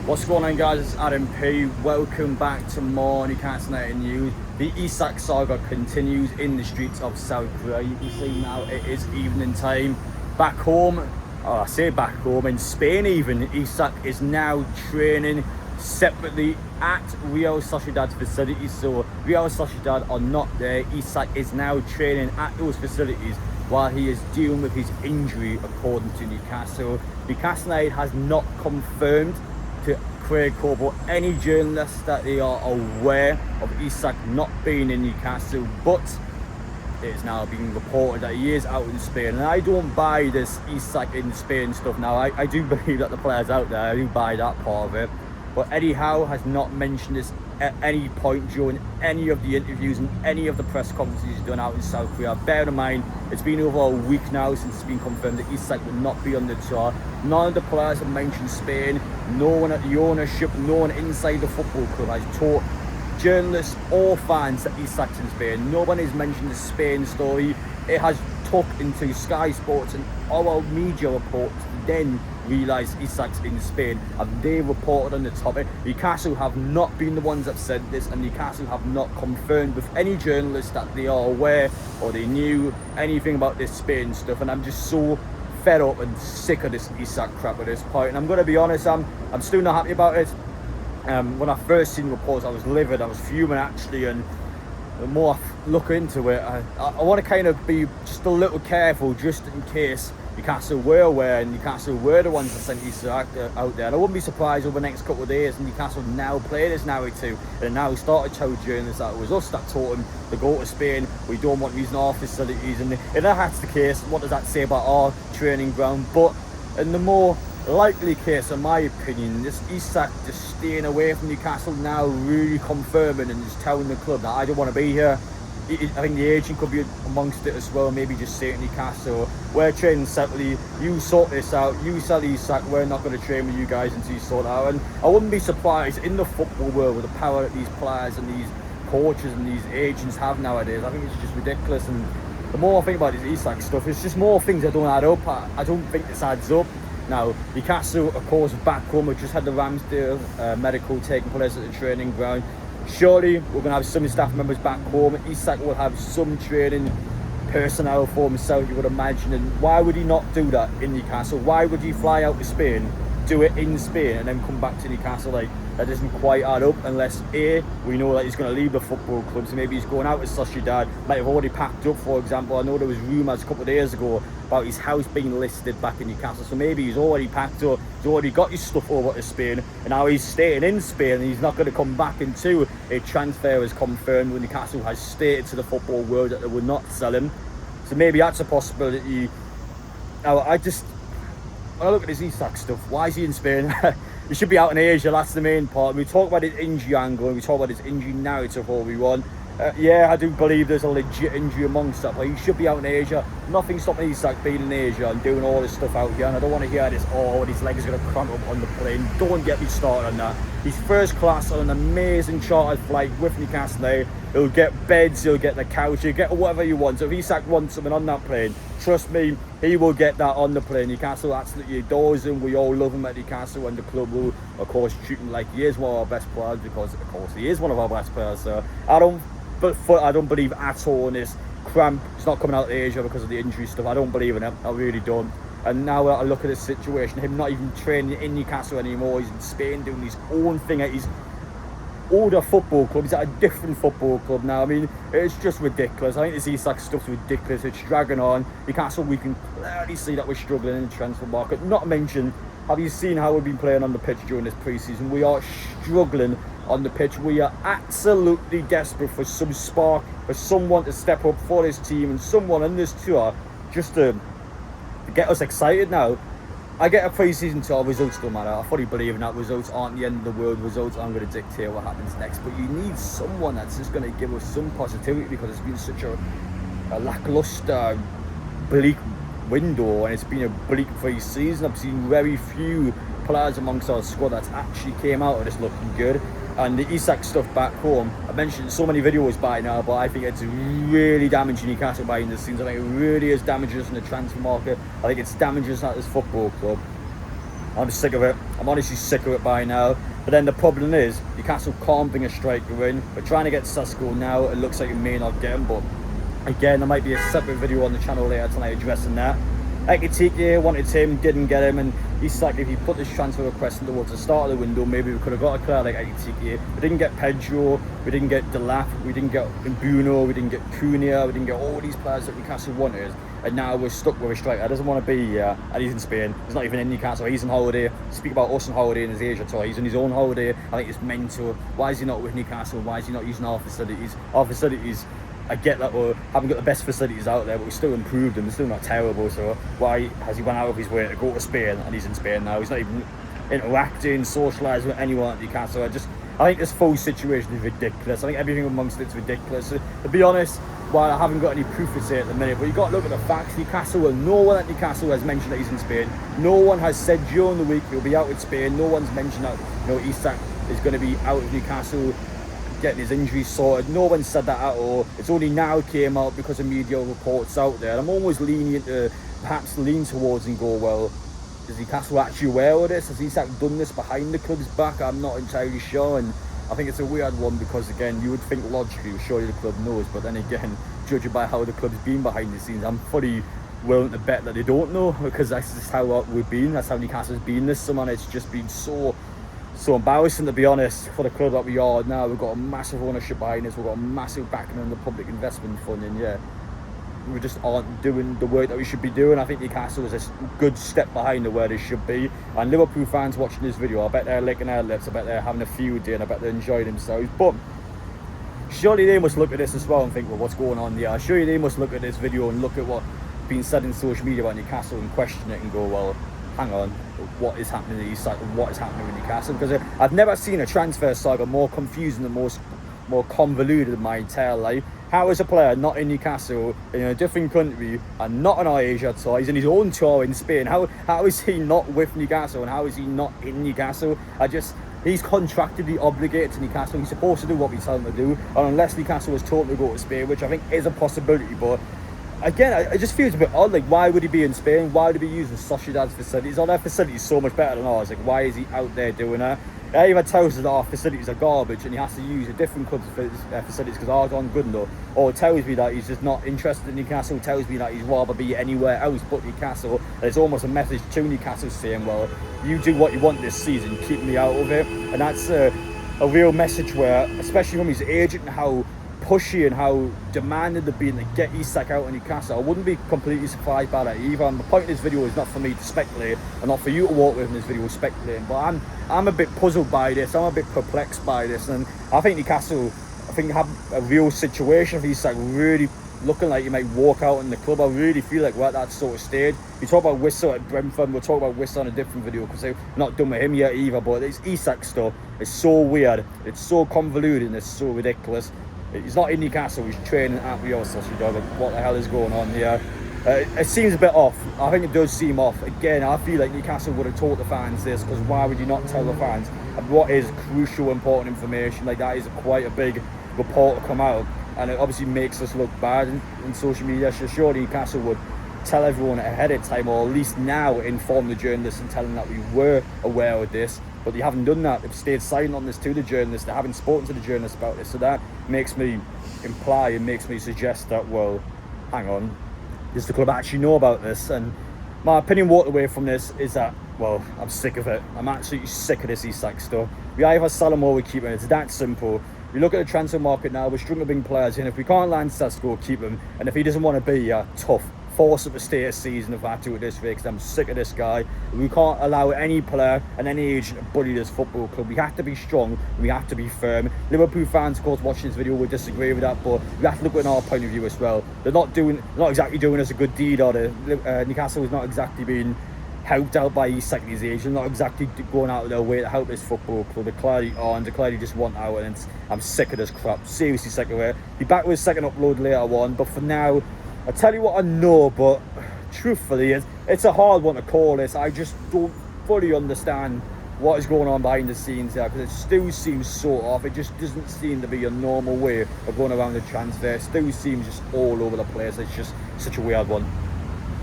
What's going on, guys? It's Adam P. Welcome back to more Newcastle United news. The Isak saga continues in the streets of South Korea. You can see now it is evening time. Back home, I say back home, in Spain even, Isak is now training separately at Real Sociedad's facilities. So Real Sociedad are not there. Isak is now training at those facilities while he is dealing with his injury, according to Newcastle. Newcastle United has not confirmed to Craig Coble any journalists that they are aware of Isak not being in Newcastle, but it is now being reported that he is out in Spain. And I don't buy this Isak in Spain stuff now. I do believe that the player's out there. I do buy that part of it. But Eddie Howe has not mentioned this at any point during any of the interviews and any of the press conferences he's done out in South Korea. Bear in mind, it's been over a week now since it's been confirmed that Isak will not be on the tour. None of the players have mentioned Spain. No one at the ownership, no one inside the football club has taught journalists or fans that Isak's in Spain. No one has mentioned the Spain story. It has tucked into Sky Sports and our media reports, then realised Isak's in Spain, and they reported on the topic. Newcastle have not been the ones that said this, and Newcastle have not confirmed with any journalists that they are aware or they knew anything about this Spain stuff. And I'm just so fed up and sick of this Isak crap at this point. And I'm going to be honest, I'm still not happy about it. When I first seen the reports, I was livid, I was fuming actually, and the more I look into it, I want to kind of be just a little careful, just in case Newcastle were aware and Newcastle were the ones that sent Isak out there. And I wouldn't be surprised over the next couple of days and Newcastle now play this narrative and now started to tell journalists that it was us that taught him to go to Spain. We don't want using our facilities, and if that's the case, what does that say about our training ground? But in the more likely case, in my opinion, this Isak just staying away from Newcastle now, really confirming and just telling the club that I don't want to be here. I think the agent could be amongst it as well, maybe just say to Newcastle, we're training separately, you sort this out, you sell Isak, we're not going to train with you guys until you sort it out. And I wouldn't be surprised in the football world with the power that these players and these coaches and these agents have nowadays. I think it's just ridiculous, and the more I think about this Isak stuff, it's just more things that don't add up. I don't think this adds up. Now, Newcastle, of course, back home, we've just had the Ramsdale medical taking place at the training ground. Surely we're going to have some staff members back home. Isak will have some training personnel for himself, you would imagine. And why would he not do that in Newcastle? Why would he fly out to Spain, do it in Spain, and then come back to Newcastle? Like, that doesn't quite add up, unless A, we know that he's going to leave the football club, so maybe he's going out with Sociedad, might have already packed up, for example. I know there was rumours a couple of days ago about his house being listed back in Newcastle, so maybe he's already packed up, he's already got his stuff over to Spain, and now he's staying in Spain, and he's not going to come back until a transfer is confirmed, when Newcastle has stated to the football world that they would not sell him. So maybe that's a possibility. Now, when I look at this Isak stuff, why is he in Spain? He should be out in Asia, that's the main part. We talk about his injury angle and we talk about his injury narrative all we want. Yeah, I do believe there's a legit injury amongst that, but he should be out in Asia. Nothing stopping Isak being in Asia and doing all this stuff out here. And I don't want to hear this, oh, his leg is going to cramp up on the plane. Don't get me started on that. He's first class on an amazing chartered flight with Newcastle now. He'll get beds, he'll get the couch, he'll get whatever you want. So if Isak wants something on that plane, trust me, he will get that on the plane. Newcastle absolutely adores him. We all love him at Newcastle, and the club will, of course, treat him like he is one of our best players, because, of course, he is one of our best players. So I don't believe at all in this cramp. It's not coming out of Asia because of the injury stuff. I don't believe in it. I really don't. And now I look at this situation, him not even training in Newcastle anymore. He's in Spain doing his own thing at his older football club. He's at a different football club now. I mean, it's just ridiculous. I think this Isak stuff's ridiculous. It's dragging on. Newcastle, we can clearly see that we're struggling in the transfer market. Not to mention, have you seen how we've been playing on the pitch during this pre-season? We are struggling on the pitch. We are absolutely desperate for some spark, for someone to step up for this team, and someone in this tour just to get us excited now. I get a pre-season tour, results don't matter. I fully believe in that. Results aren't the end of the world. Results aren't going to dictate what happens next. But you need someone that's just going to give us some positivity, because it's been such a lacklustre, bleak window, and it's been a bleak pre-season. I've seen very few players amongst our squad that's actually came out of this looking good. And the Isak stuff back home, I mentioned so many videos by now, but I think it's really damaging Newcastle behind the scenes. I think it really is damaging us in the transfer market. I think it's damaging us at this football club. I'm sick of it. I'm honestly sick of it by now. But then the problem is, Newcastle can't bring a striker in. We're trying to get Sesko now. It looks like we may not get him, but again, there might be a separate video on the channel later tonight addressing that. Ekitike wanted him, didn't get him, and he's like, if he put this transfer request in towards the start of the window, maybe we could have got a player like Ekitike. We didn't get Pedro, we didn't get Delap, we didn't get Mbuno, we didn't get Cunha, we didn't get all these players that Newcastle wanted, and now we're stuck with a striker. He doesn't want to be here, and he's in Spain. He's not even in Newcastle, he's on holiday. Speak about us on holiday in his Asia tour. He's on his own holiday. I think it's mental. Why is he not with Newcastle? Why is he not using our facilities? Our facilities, I get that we haven't got the best facilities out there, but we still improved them. They're still not terrible. So why has he went out of his way to go to Spain, and he's in Spain now? He's not even interacting, socialising with anyone at Newcastle. I think this full situation is ridiculous. I think everything amongst it's ridiculous. So, to be honest, while I haven't got any proof of it at the minute, but you've got to look at the facts. Newcastle, well, no one at Newcastle has mentioned that he's in Spain. No one has said during the week he'll be out with Spain. No one's mentioned that, Isak is going to be out of Newcastle getting his injuries sorted. No one said that at all. It's only now came out because of media reports out there. And I'm almost lenient to perhaps lean towards and go, well, is Newcastle actually aware of this? Has Isak done this behind the club's back? I'm not entirely sure, and I think it's a weird one because, again, you would think logically, surely the club knows, but then again, judging by how the club's been behind the scenes, I'm fully willing to bet that they don't know, because that's just how we've been. That's how Newcastle's been this summer, and it's just been so embarrassing, to be honest, for the club that we are now. We've got a massive ownership behind us, we've got a massive backing on the public investment fund, and yeah, we just aren't doing the work that we should be doing. I think Newcastle is a good step behind where they should be, and Liverpool fans watching this video, I bet they're licking their lips, I bet they're having a field day, and I bet they're enjoying themselves. But surely they must look at this as well and think, well, what's going on here? Surely they must look at this video and look at what's been said in social media about Newcastle and question it and go, well, hang on, what is happening in East, what is happening with Newcastle? Because I've never seen a transfer saga more confusing and more convoluted in my entire life. How is a player not in Newcastle, in a different country, and not on our Asia tour? He's in his own tour in Spain. How is he not with Newcastle, and how is he not in Newcastle? He's contractually obligated to Newcastle. He's supposed to do what we tell him to do, and unless Newcastle was told to go to Spain, which I think is a possibility, but again, it just feels a bit odd. Like, why would he be in Spain? Why would he be using Sociedad's facilities? Are their facilities so much better than ours? Like, why is he out there doing that? He either tells us that our facilities are garbage and he has to use a different club's facilities because ours aren't good enough, or tells me that he's just not interested in Newcastle, tells me that he'd rather be anywhere else but Newcastle. And it's almost a message to Newcastle saying, well, you do what you want this season, keep me out of it. And that's a real message where, especially from his agent and how pushy and how demanding they've been to get Isak out of Newcastle, I wouldn't be completely surprised by that either. And the point of this video is not for me to speculate, and not for you to walk with in this video speculating, but I'm a bit puzzled by this, I'm a bit perplexed by this, and I think Newcastle, have a real situation of Isak really looking like he might walk out in the club. I really feel like we're at that sort of stage. We talk about Whistle at Brentford, we'll talk about Whistle on a different video because they're not done with him yet either, but this Isak stuff is so weird, it's so convoluted, and it's so ridiculous. He's not in Newcastle, he's training at Real Sociedad. What the hell is going on here? It seems a bit off. I think it does seem off. Again, I feel like Newcastle would have told the fans this, because why would you not tell the fans what is crucial, important information? Like, that is quite a big report to come out, and it obviously makes us look bad in social media. So surely Newcastle would tell everyone ahead of time, or at least now inform the journalists and tell them that we were aware of this. But they haven't done that. They've stayed silent on this to the journalists. They haven't spoken to the journalists about this. So that makes me imply and makes me suggest that, well, hang on, does the club actually know about this? And my opinion walked away from this is that, well, I'm sick of it. I'm absolutely sick of this Isak stuff. We either sell him or we keep him. It's that simple. We look at the transfer market now, we're struggling to bring players in. If we can't land Sesko, keep him. And if he doesn't want to be tough, force him to stay a season if I have to at this rate, because I'm sick of this guy. We can't allow any player and any agent to bully this football club. We have to be strong, we have to be firm. Liverpool fans, of course, watching this video will disagree with that, but we have to look at our point of view as well. They're not exactly doing us a good deed, are they? Newcastle is not exactly being helped out by Isak and his agent. They're not exactly going out of their way to help this football club. They clearly aren't. They clearly just want out, and I'm sick of this crap. Seriously sick of it. Be back with a second upload later on, but for now, I'll tell you what I know, but truthfully, it's a hard one to call this. I just don't fully understand what is going on behind the scenes there, because it still seems so off. It just doesn't seem to be a normal way of going around the transfer. It still seems just all over the place. It's just such a weird one.